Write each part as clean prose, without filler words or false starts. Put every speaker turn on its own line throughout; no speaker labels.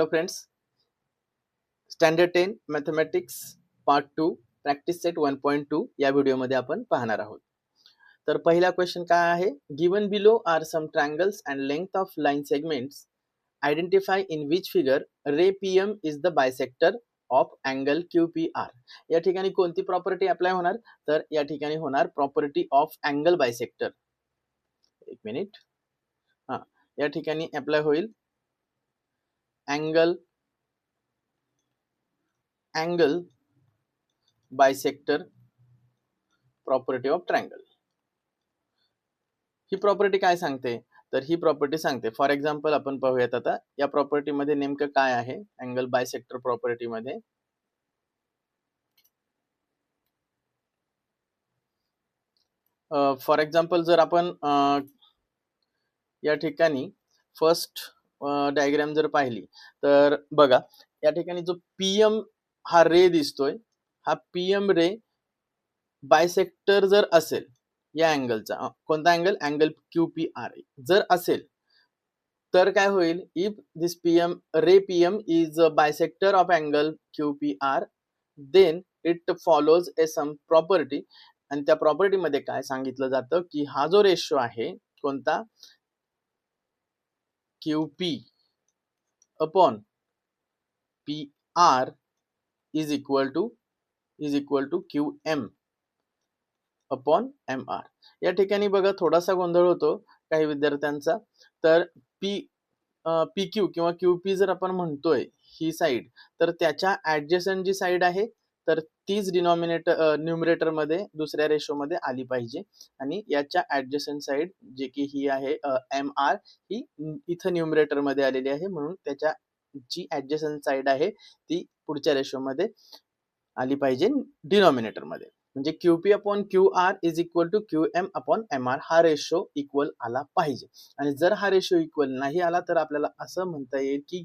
Hello friends, standard 10 mathematics part 2 practice set 1.2 या व्हिडिओमध्ये आपण पाहणार आहोत. तर पहिला क्वेश्चन काय आहे, given below are some triangles and length of line segments, identify in which figure ray PM is the bisector of angle QPR. या ठिकाणी कोणती प्रॉपर्टी अप्लाय होणार, तर या ठिकाणी होणार प्रॉपर्टी ऑफ अँगल बायसेक्टर. एक मिनिट, या ठिकाणी अप्लाय होईल angle bisector property of triangle. He property काय सांगते, तर ही प्रॉपर्टी सांगते, फॉर एक्झाम्पल आपण पाहूयात आता या प्रॉपर्टी मध्ये नेमकं काय आहे. अँगल बायसेक्टर प्रॉपर्टी मध्ये फॉर एक्झाम्पल जर आपण या ठिकाणी फर्स्ट डायग्राम जर पाहिली तर बघा, या ठिकाणी जो पीएम हा रे दिसतोय, हा पीएम रे बायसेक्टर जर असेल या अँगलचा, कोणता अँगल, अँगल QPR जर असेल तर काय होईल, if this PM ray PM is a bisector of angle QPR then it follows a some property. आणि त्या प्रॉपर्टी मध्ये काय सांगितलं जातं की हा जो रेशो आहे कोणता, QP upon PR is equal to QM upon MR. या ठिकाणी बघा थोडासा गोंधळ होतो काही विद्यार्थ्यांचा. तर PQ किंवा QP जर आपण म्हणतोय ही साइड, तर त्याच्या ऍडजसंट जी साइड आहे तर तीच न्यूमरेटर मध्ये दुसऱ्या रेशो मध्ये आली पाहिजे. आणि याच्या ऍडजसंट साइड जे की ही आहे MR, ही इथं न्यूमरेटर मध्ये आलेली आहे, म्हणून त्याच्या जी ऍडजसंट साइड आहे ती पुढच्या रेशो मध्ये आली पाहिजे डिनॉमिनेटर मध्ये. म्हणजे QP upon QR is equal to QM upon MR हा रेशो इक्वल आला पाहिजे. आणि जर हा रेशो इक्वल नाही आला तर आपल्याला असं म्हणता येईल की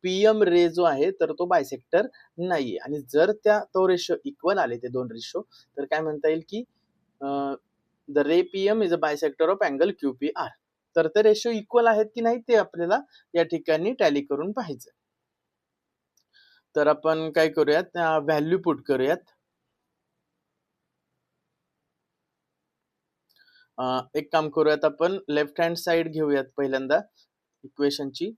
पीएम रे जो आहे तर तो बायसेक्टर नाहीये. आणि जर तो रेशो इक्वल आले ते दोन रेशो, तर काय म्हणता येईल की the ray PM is a bisector of angle QPR. तर ते रेशो इक्वल आहेत की नाही ते आपल्याला या ठिकाणी टॅली करून पाहायचं. तर आपण काय करूयात, व्हॅल्यू पुट करूयात. एक काम करूयात, आपण लेफ्ट हँड साइड घेऊयात पहिल्यांदा इक्वेशनची.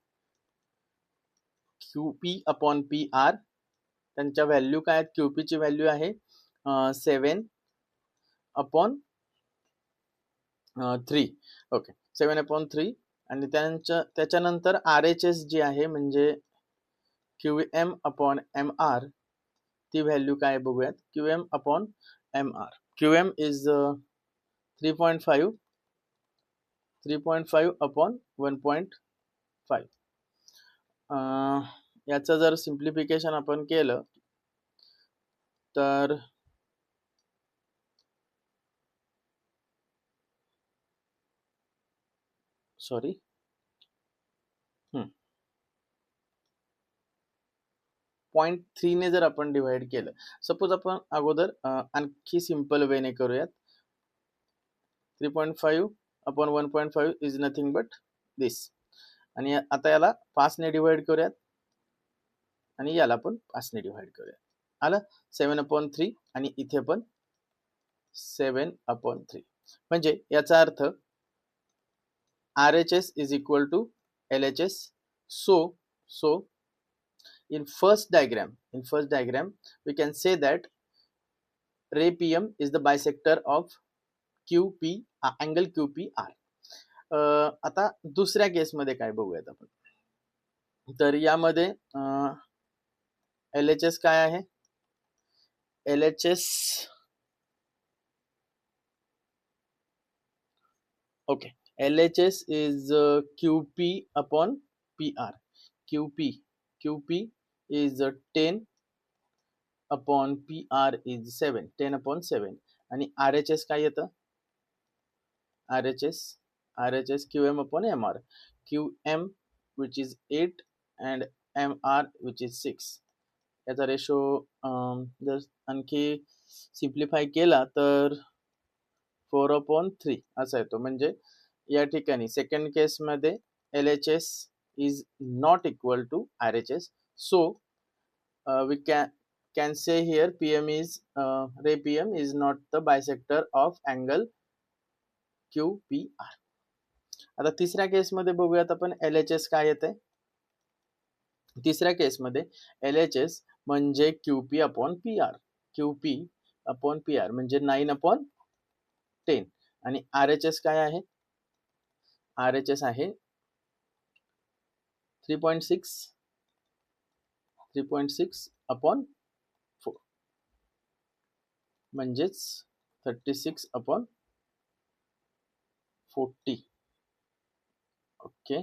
QP अपॉन PR त्यांच्या व्हॅल्यू काय आहेत, QP ची व्हॅल्यू आहे 7 अपॉन 3. Okay, 7 upon 3. आणि त्याच्यानंतर RHS जी आहे म्हणजे QM अपॉन MR, ती व्हॅल्यू काय बघूयात. QM upon MR, QM is 3.5 upon 1.5. याचं जर सिम्प्लिफिकेशन आपण केलं तर सॉरी 0.3 ने जर आपण डिवाइड केलं, सपोज आपण अगोदर आणखी सिंपल वेने करूयात. 3.5 अपॉन 1.5 इज नथिंग बट दिस. आणि आता याला 5 ने डिवाइड करूयात आणि याला पण 5 ने डिवाइड करूयात. आलं 7 अपॉन 3 आणि इथे पण 7 अपॉन 3. म्हणजे याचा अर्थ RHS is equal to LHS. So in first diagram we can say that ray PM is the bisector of QP angle QPR. आता दुसऱ्या केस मध्ये काय बघूयात आपण, तर यामध्ये LHS काय आहे, LHS okay, LHS is QP upon PR. QP is 10 upon PR is 7, 10 upon 7. आणि RHS काय येतं, RHS QM upon MR. QM which is 8 and MR which is 6. याचा रेशो जर आणखी सिम्प्लिफाय केला तर 4 upon 3 असा येतो. म्हणजे या ठिकाणी सेकंड केस मध्ये LHS is not equal to RHS. So we can say here PM is ray PM is not the bisector of angle QPR. आता तिसऱ्या केसमध्ये बघूयात आपण LHS काय येते. तिसऱ्या केसमध्ये LHS म्हणजे QP upon PR. QP upon PR म्हणजे 9/10 आणि RHS काय आहे. RHS आहे 3.6 अपॉन 4 म्हणजेच 36/40. ओके.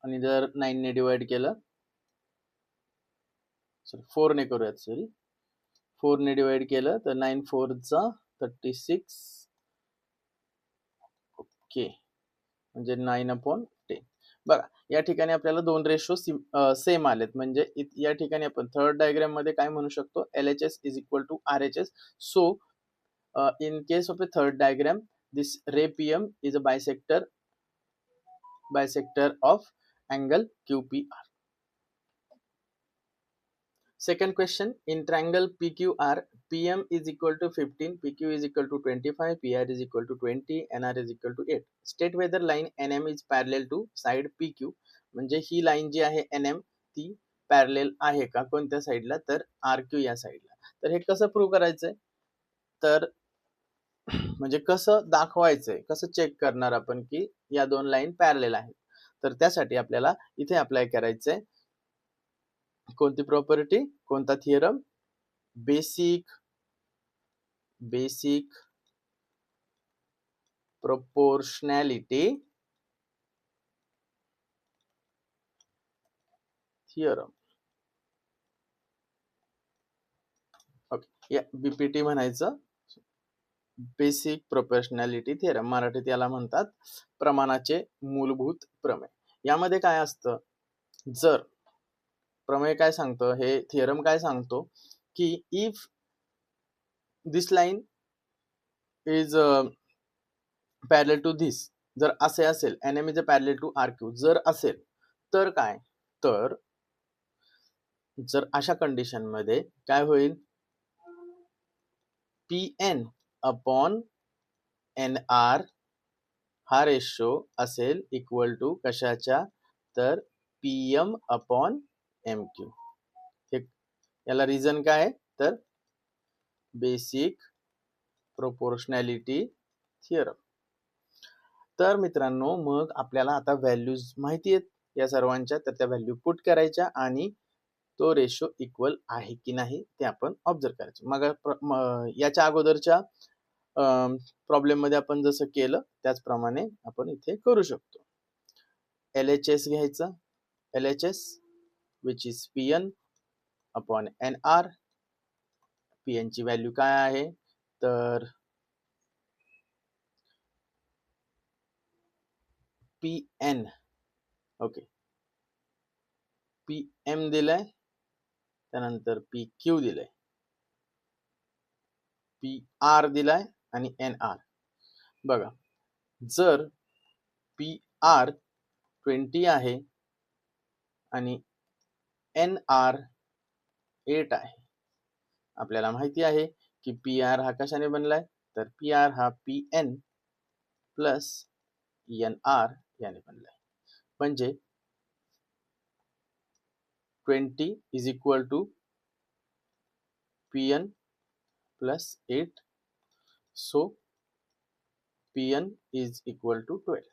आणि जर 9 ने डिवाइड केलं, 4 ने करूयात, 4 ने डिवाइड केलं तर 9 4 चा 36. ओके, म्हणजे 9/10. बघा या ठिकाणी आपल्याला दोन रेशो सेम आलेत. म्हणजे या ठिकाणी आपण थर्ड डायग्राम मध्ये काय म्हणू शकतो, LHS is equal to RHS. So in case of a third diagram, this ray PM is a bisector of angle QPR. Second question, in triangle PQR, PM is equal to 15, PQ is equal to 25, PR is equal to 20, NR is equal to 8. State whether line NM is parallel to side PQ. म्हणजे ही line जी आहे NM ती parallel आहे का कोणत्या साईडला, तर RQ या साईडला. तर हे कसं प्रूव्ह करायचंय, तर म्हणजे कसं दाखवायचंय, कसं चेक करणार आपण की या दोन लाईन पॅरलेल आहेत. तर त्यासाठी आपल्याला इथे अप्लाय करायचंय कोणती प्रॉपर्टी, कोणता theorem, basic proportionality theorem. Okay, या BPT म्हणायचं, बेसिक प्रोपोर्शनॅलिटी थिअरम. मराठीत याला म्हणतात प्रमाणाचे मूलभूत प्रमेय. यामध्ये काय असतं, जर प्रमेय काय सांगतो, हे थिअरम काय सांगतो की if this line is parallel to this, जर असे असेल, NM is parallel to RQ जर असेल तर काय, तर जर अशा कंडिशन मध्ये काय होईल, PN अपॉन NR हा रेशो असेल इक्वल टू कशाच्या, तर PM अपॉन MQ. याला रिझन काय आहे, तर बेसिक प्रोपोर्शनॅलिटी थिअरम. तर मित्रांनो, मग आपल्याला आता व्हॅल्यूज माहिती आहेत या सर्वांच्या, तर त्या व्हॅल्यू पुट करायच्या आणि तो रेशो इक्वल आहे की नाही ते आपण ऑब्झर्व करायचं. मग याच्या अगोदरच्या प्रॉब्लेम मध्ये आपण जसं केलं त्याचप्रमाणे आपण इथे करू शकतो. LHS घ्यायचं, LHS which is PN upon NR. PN ची व्हॅल्यू काय आहे, तर PN, ओके, PM दिलंय, त्यानंतर PQ दिलंय, PR दिलाय आणि NR. बघा, जर PR 20 आहे आणि NR 8 आहे, आपल्याला माहिती आहे की PR हा कशाने बनलाय, तर PR हा PN प्लस NR याने बनलाय. म्हणजे 20 is equal to PN plus 8. So PN is equal to 12.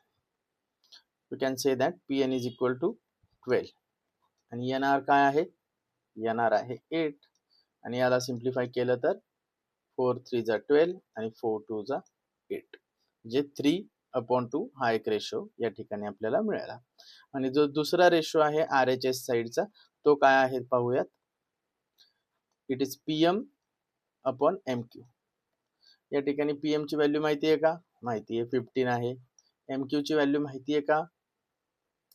We can say that PN is equal to 12. आणि NR काय आहे, NR आहे 8. आणि याला सिम्प्लिफाय केलं तर 4 3 जा 12 आणि 4 2 जा 8. म्हणजे 3/2 हा एक रेशो या ठिकाणी आपल्याला मिळाला. आणि जो दुसरा रेशो आहे RHS साइडचा, तो काय आहे पाहूयात. It is PM upon MQ. या ठिकाणी PM ची व्हॅल्यू माहिती आहे का, माहिती आहे 15 आहे. MQ ची व्हॅल्यू माहिती आहे का,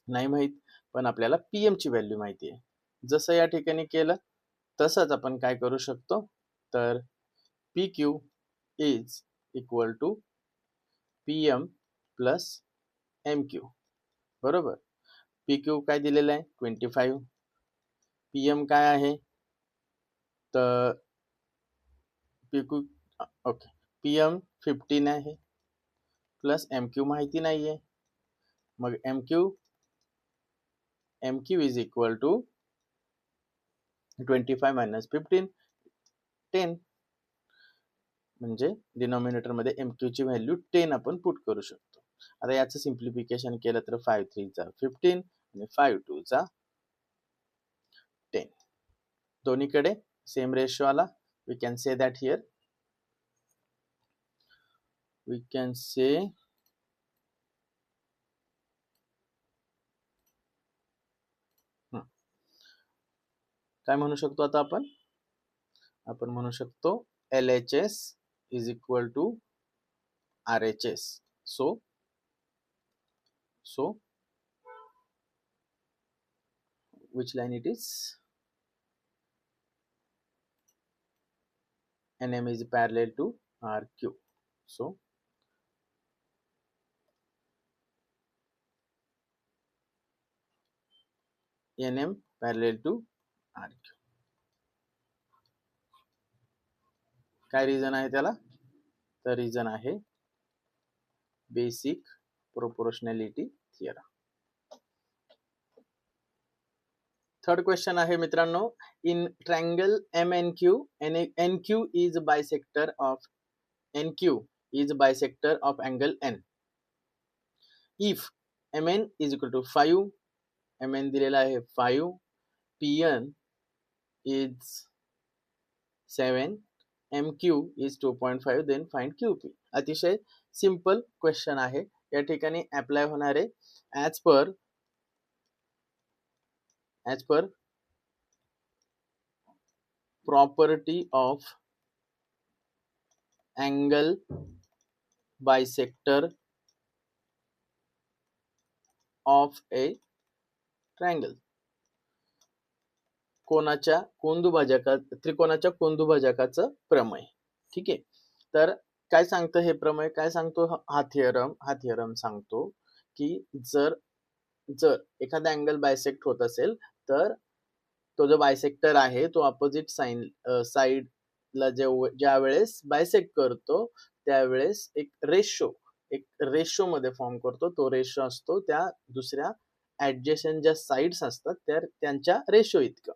नाही माहित, पण आपल्याला PM ची व्हॅल्यू माहिती आहे. जसं या ठिकाणी केलं तसंच आपण काय करू शकतो, तर PQ is equal to PM plus M Q, बरोबर. पी क्यू काय दिलेलं आहे 25, पी एम काय आहे तर P Q okay P M 15 आहे प्लस एम क्यू माहिती नाहीये, मग M Q is equal to 25 minus 15 10, म्हणजे डिनॉमिनेटर मध्ये एम क्यू ची व्हॅल्यू 10 आपण पुट करू शकतो. आता याचं सिम्प्लिफिकेशन केलं तर 5 3 चा 15 आणि 5 2 चा 10, दोन्हीकडे सेम रेशो आला. We can say that here, we can say काय म्हणू शकतो आता आपण म्हणू शकतो LHS is equal to RHS. So which line it is? NM is parallel to RQ. So NM parallel to RQ. काय रिझन आहे त्याला, तर रिझन आहे basic proportionality theorem. Third question आहे मित्रांनो, in triangle MNQ, NQ is bisector of angle N. If MN is equal to 5, MN दिलेला आहे 5, PN is 7, MQ is 2.5, then find QP. अतिशय सिंपल क्वेश्चन आहे. या ठिकाणी अप्लाय होणारे as per property of angle bisector of A triangle, त्रिकोणाच्या कोंदुभाजकाचं प्रमेय. ठीक आहे, तर काय सांगतं हे प्रमेय, काय सांगतो हा थिअरम सांगतो की जर एखादा अँगल बायसेक्ट होत असेल तर तो जो बायसेक्टर आहे तो अपोजिट साइडला ज्या वेळेस बायसेक्ट करतो त्यावेळेस एक रेशो मध्ये फॉर्म करतो. तो रेशो असतो त्या दुसऱ्या ऍडजस्टंट ज्या साइड्स असतात त्यांच्या रेशो इतकं.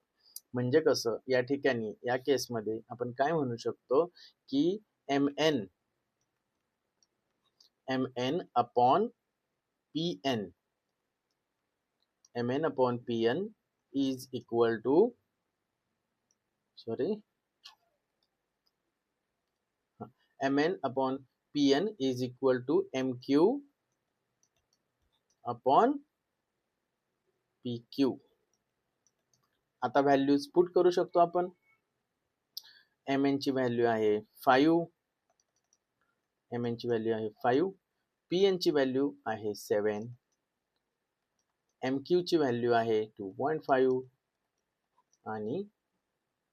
म्हणजे कसं, या ठिकाणी या केसमध्ये आपण काय म्हणू शकतो की MN upon PN is equal to MN upon PN is equal to MQ upon PQ. आता व्हॅल्यूज पुट करू शकतो आपण. MN ची व्हॅल्यू आहे 5, PN ची व्हॅल्यू आहे 7, MQ ची व्हॅल्यू आहे 2.5 आणि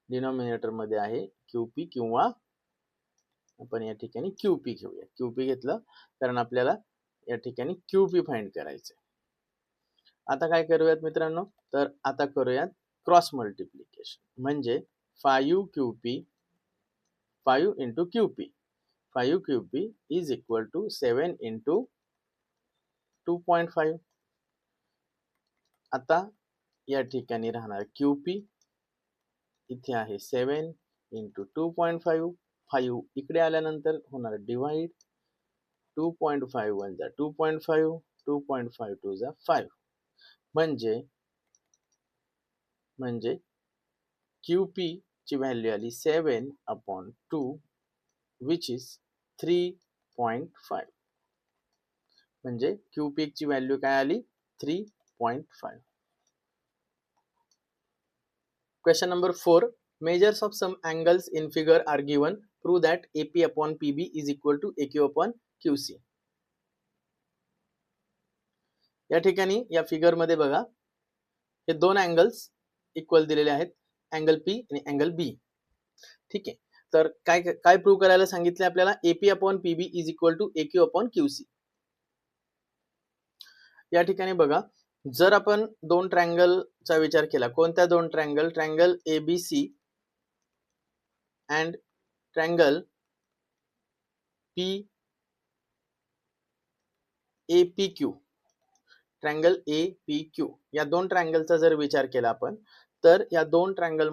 डिनॉमिनेटर मध्ये आहे QP, किंवा आपण या ठिकाणी QP घेऊया. QP घेतलं कारण आपल्याला या ठिकाणी QP फाइंड करायचं. आता काय करूयात मित्रांनो, तर आता करूयात क्रॉस मल्टिप्लिकेशन. म्हणजे 5 into QP, 5 QP is equal to 7 into 2.5. आता या ठिकाणी राहणार QP, इथे आहे 7 into 2.5, 5 इकडे आल्यानंतर होणार डिवाइड, 2.5 1 जा 2.5, 2.5 2 जा 5, म्हणजे QP ची व्हॅल्यू आली 7/2 which is 3.5. म्हणजे QP ची व्हॅल्यू काय आली 3.5. Question number 4. Measures of some angles in figure are given. Prove that AP upon PB is equal to AQ upon QC. या ठिकाणी या फिगर मध्ये बघा, हे दोन अँगल्स इक्वल दिलेले आहेत, अँगल P आणि अँगल B. ठीक आहे, तर काय प्रूव्ह करायला सांगितले आपल्याला, AP upon PB is equal to AQ upon QC. या ठिकाणी बघा, जर आपण दोन ट्रायंगलचा विचार केला, कोणत्या दोन triangle, triangle ABC and triangle APQ, triangle APQ या दोन ट्रायंगलचा जर विचार केला आपण, तर या दोन ट्रायंगल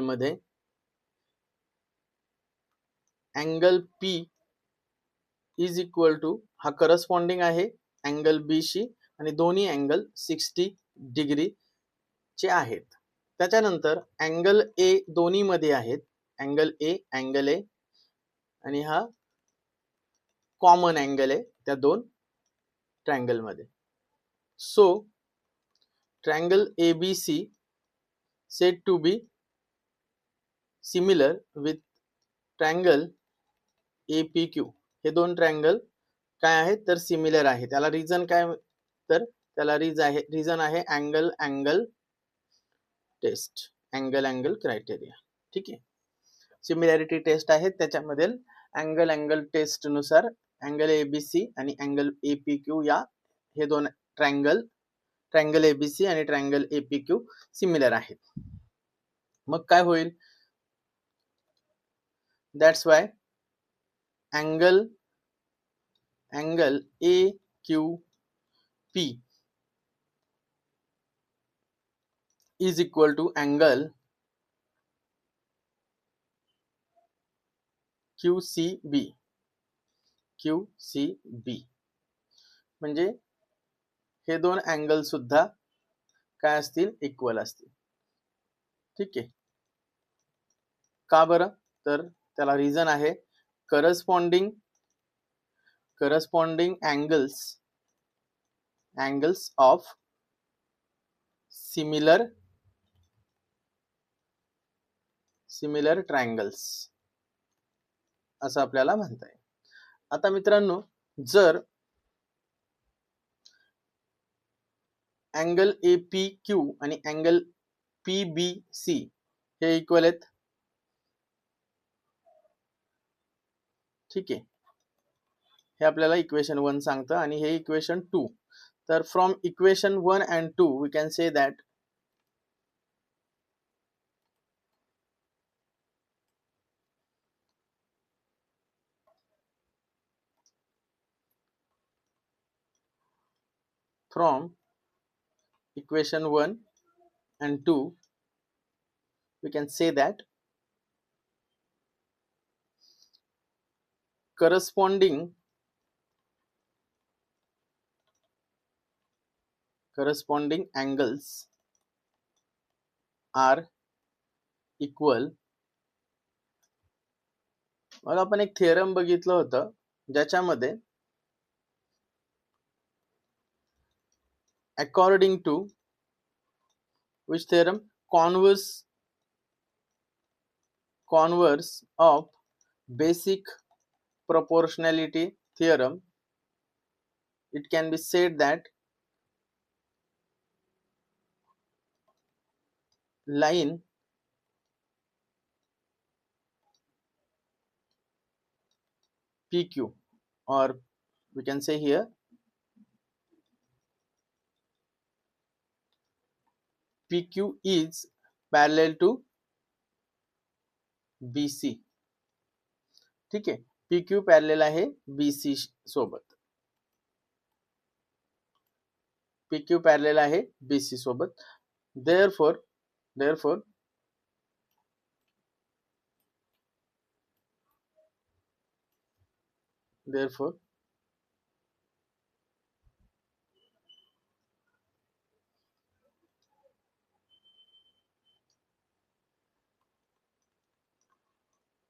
मध्ये angle P is equal to हा करस्पॉन्डिंग आहे अँगल B शी आणि दोन्ही अँगल 60 डिग्री चे आहेत. त्याच्यानंतर अँगल A दोन्ही मध्ये आहेत, अँगल A आणि हा कॉमन अँगल आहे त्या दोन ट्रायंगल मध्ये. So triangle ABC said to be similar with triangle APQ. हे दोन ट्रायंगल काय आहेत तर सिमिलर आहे. त्याला रिझन काय, तर त्याला रिझन आहे अँगल टेस्ट, अँगल क्रायटेरिया. ठीक आहे, सिमिलॅरिटी टेस्ट आहे, त्याच्यामध्ये अँगल टेस्ट नुसार अँगल ABC आणि अँगल APQ या हे दोन ट्रायंगल ABC आणि ट्रायंगल APQ सिमिलर आहेत. मग काय होईल, that's why angle AQP is equal to angle QCB. म्हणजे हे दोन अँगल सुद्धा काय असतील, इक्वल असतील. ठीक आहे, का बरं, तर त्याला रिझन आहे corresponding angles of similar triangles असं आपल्याला म्हणता येईल. आता मित्रांनो, जर अँगल APQ आणि अँगल PBC हे इक्वल आहेत, ठीक आहे, हे आपल्याला इक्वेशन 1 सांगतं आणि हे इक्वेशन 2. तर from equation 1 and 2 we can say that from equation 1 and 2 we can say that corresponding angles are equal. मग आपण एक थिअरम बघितलं होतं ज्याच्यामध्ये according to which theorem, converse of basic proportionality theorem, it can be said that line PQ, or we can say here PQ is parallel to BC. ठीक आहे, PQ parallel आहे BC सोबत, PQ पॅरलेल आहे BC सोबत. therefore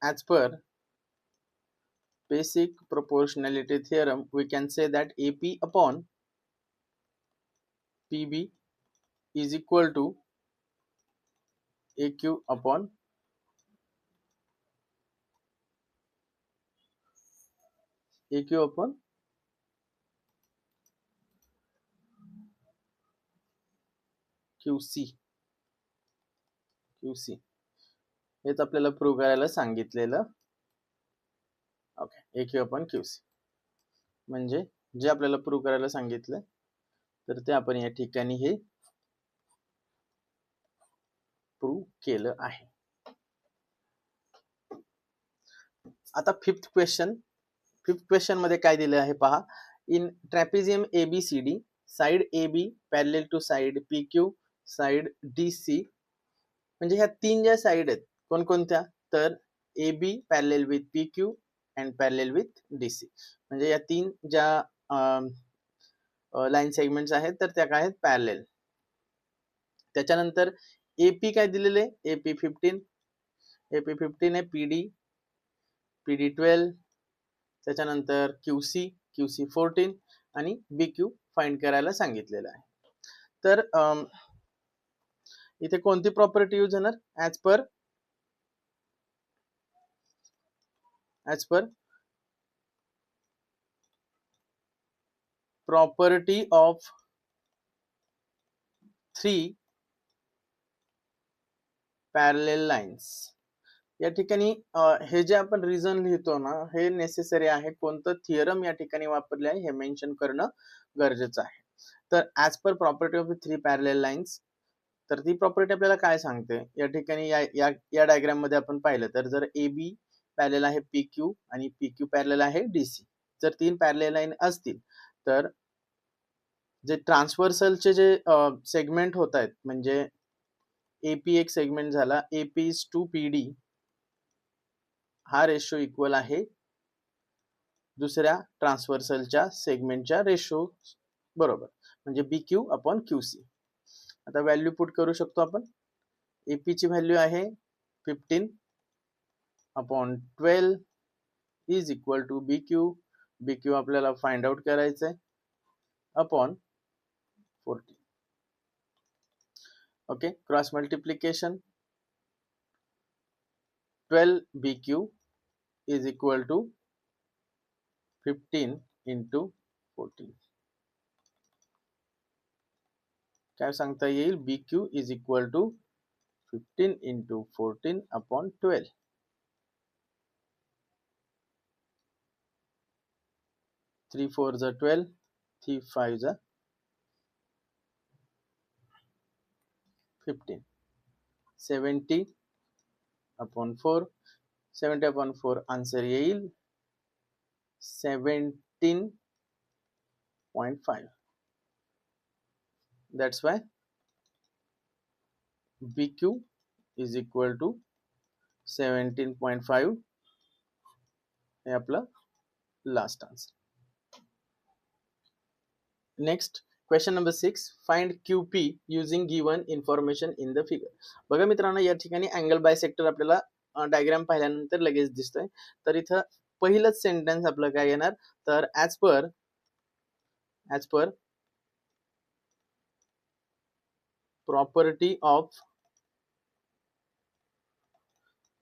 as per basic proportionality theorem we can say that AP upon PB is equal to AQ upon QC. हेच आपल्याला prove करायला सांगितलेलं. Okay, AQ upon QC. म्हणजे जे आपल्याला प्रूव्ह करायला सांगितलं तर ते आपण या ठिकाणी हे प्रूव्ह केलं आहे. आता फिफ्थ क्वेश्चन मध्ये काय दिलं आहे पहा. In trapezium ABCD side AB parallel to side PQ side DC, म्हणजे ह्या तीन ज्या साइड आहेत कोणकोणत्या, तर AB parallel with PQ and parallel with DC, म्हणजे या तीन ज्या लाईन सेगमेंट्स आहेत तर त्या काय आहेत, पॅरलल. त्याच्यानंतर AP काय दिलेले, AP15 आहे, PD12, त्याच्यानंतर QC14 आणि BQ फाइंड करायला सांगितलेलं आहे. तर इथे कोणती प्रॉपर्टी यूज होणार, as per property of 3 parallel lines. या ठिकाणी हे जे आपण रिझन लिहितो ना, हे नेसेसरी आहे. कोणतं थिअरम या ठिकाणी वापरले आहे हे मेन्शन करणं गरजेचं आहे. तर as per property of 3 parallel lines, तर ती प्रॉपर्टी आपल्याला काय सांगते, या ठिकाणी या डायग्राम मध्ये आपण पाहिलं तर जर AB पॅरलल आहे PQ आणि PQ पॅरलल आहे DC, जर तीन पॅरलल लाईन असतील तर जे ट्रान्सव्हर्सलचे जे सेगमेंट होत आहेत, म्हणजे AP एक सेगमेंट झाला, AP इज टू PD, हा रेशो इक्वल आहे दुसऱ्या ट्रान्सव्हर्सलच्या सेगमेंटच्या रेशो बरोबर, म्हणजे BQ अपॉन QC. आता व्हॅल्यू पुट करू शकतो आपण. AP ची व्हॅल्यू आहे 15 upon 12 is equal to BQ आपल्याला फाइंड आउट करायचंय upon 40. Okay, cross multiplication 12 BQ is equal to 15 into 14. काय सांगता येईल, BQ is equal to 15 into 14 upon 12. 3 4 जा 12, 3 5 जा 15, 70 अपॉन 4, 70 अपॉन 4 आन्सर येईल 17.5. That's why BQ is equal to 17.5. हे आपलं last answer. Next question number 6, find QP using given information in the figure. बघा मित्रांनो, या ठिकाणी अँगल बायसेक्टर आपल्याला डायग्राम पाहिल्यानंतर लगेच दिसतोय. तर इथं पहिलंच सेंटेन्स आपलं काय येणार, तर as per property of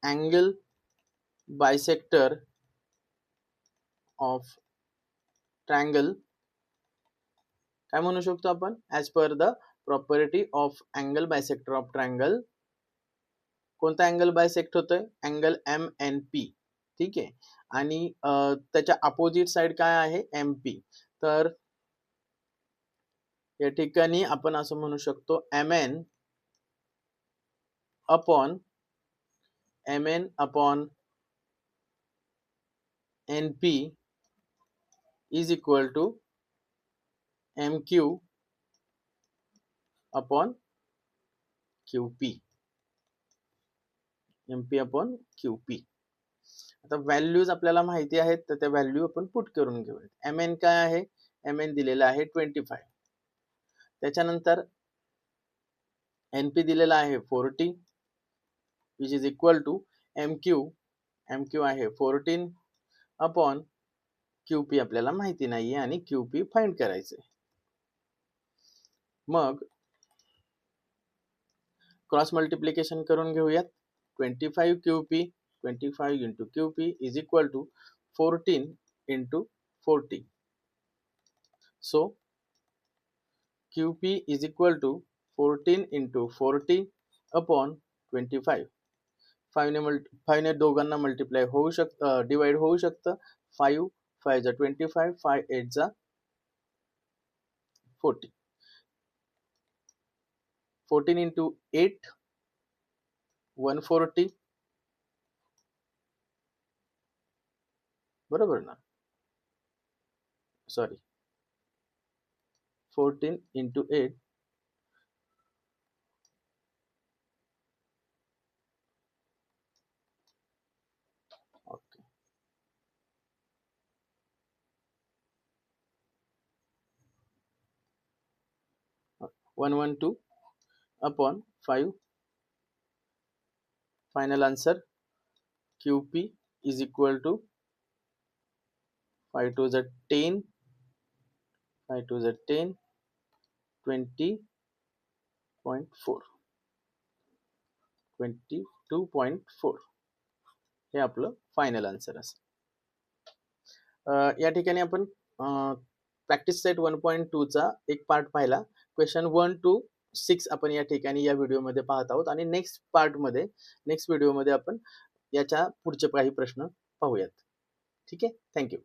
angle bisector of triangle, काय म्हणू शकतो आपण, as per the property of angle bisector of triangle. कोणता अँगल बायसेक्ट होतोय, अँगल MNP. ठीक आहे, आणि त्याच्या अपोजिट साइड काय आहे, MP. तर या ठिकाणी आपण असं म्हणू शकतो MN upon NP is equal to MQ upon QP. MP upon QP. आता व्हॅल्यूज आपल्याला माहिती आहेत, तर त्या व्हॅल्यू आपण पुट करून घेऊयात. MN काय आहे, MN दिलेला आहे 25. त्याच्यानंतर NP दिलेला आहे 40 which is equal to MQ आहे 14 अपॉन QP आपल्याला माहिती नाहीये आणि QP फाइंड करायचंय. मग क्रॉस मल्टिप्लिकेशन करून घेऊयात. 25 into QP is equal to 14 into 40. So QP is equal to 14 into 40 upon 25. 5 ने दोघांना मल्टिप्लाय होऊ शकतं, डिवाइड होऊ शकतं. 5 5 जा 25, 5 8 जा 40. 14 into 8 140. बरोबर ना? Sorry 14 into 8 okay 112 upon 5. Final answer QP is equal to 5 to the 10, 5 to the 10, 20.4, 22.4 हे आपलं फायनल आन्सर असेल. या ठिकाणी आपण प्रॅक्टिस सेट 1.2 चा एक पार्ट पाहिला. क्वेश्चन 1 to 6 आपण या ठिकाणी या व्हिडिओमध्ये पाहत आहोत आणि नेक्स्ट व्हिडिओमध्ये आपण याच्या पुढचे काही प्रश्न पाहूयात. ठीक आहे, थँक्यू.